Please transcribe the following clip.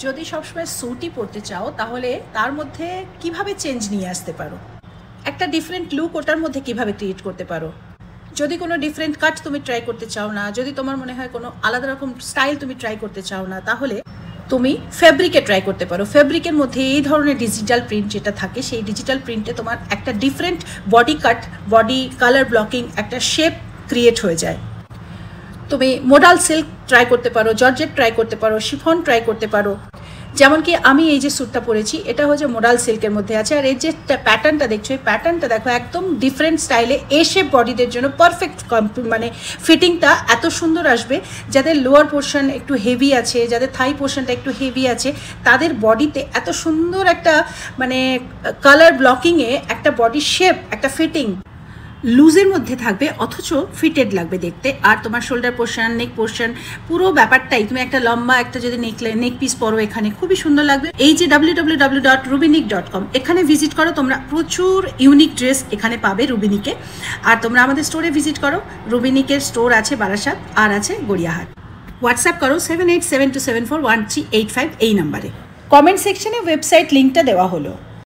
যদি সবসময় স্যুটই পরতে চাও তাহলে তার মধ্যে কিভাবে চেঞ্জ নিয়ে আসতে পারো, একটা ডিফারেন্ট লুক ওটার মধ্যে কিভাবে ক্রিয়েট করতে পারো। যদি কোনো ডিফারেন্ট কাট তুমি ট্রাই করতে চাও না, যদি তোমার মনে হয় কোনো আলাদা রকম স্টাইল তুমি ট্রাই করতে চাও না, তাহলে তুমি ফেব্রিকে ট্রাই করতে পারো। ফেব্রিকের মধ্যে এই ধরনের ডিজিটাল প্রিন্ট যেটা থাকে, সেই ডিজিটাল প্রিন্টে তোমার একটা ডিফারেন্ট বডি কাট, বডি কালার ব্লকিং, একটা শেপ ক্রিয়েট হয়ে যায়। তুমি মোডাল সিল্ক ট্রাই করতে পারো, জর্জেট ট্রাই করতে পারো, শিফন ট্রাই করতে পারো। যেমন কি আমি এই যে স্যুটটা পরেছি, এটা হচ্ছে মোডাল সিল্কের মধ্যে আছে, আর এই যে প্যাটার্নটা দেখছো, এই প্যাটার্নটা দেখো একদম ডিফারেন্ট স্টাইলে এ শেপ বডিদের জন্য পারফেক্ট, মানে ফিটিংটা এত সুন্দর আসবে। যাদের লোয়ার পোর্শন একটু হেভি আছে, যাদের থাই পোর্শনটা একটু হেভি আছে, তাদের বডিতে এত সুন্দর একটা মানে কালার ব্লকিংয়ে একটা বডি শেপ, একটা ফিটিং লুজের মধ্যে থাকবে অথচ ফিটেড লাগবে দেখতে। আর তোমার শোল্ডার পোর্শন, নেক পোর্শন, পুরো ব্যাপারটাই তুমি একটা লম্বা একটা যদি নেক পিস পরো, এখানে খুবই সুন্দর লাগবে। এই যে www.rubinik.com, এখানে ভিজিট করো, তোমরা প্রচুর ইউনিক ড্রেস এখানে পাবে রুবিনিকে। আর তোমরা আমাদের স্টোরে ভিজিট করো, রুবিনিকের স্টোর আছে বারাসাত আর আছে গড়িয়াহাট। হোয়াটসঅ্যাপ করো 7872741385 এই নাম্বারে। কমেন্ট সেকশনে ওয়েবসাইট লিঙ্কটা দেওয়া হলো।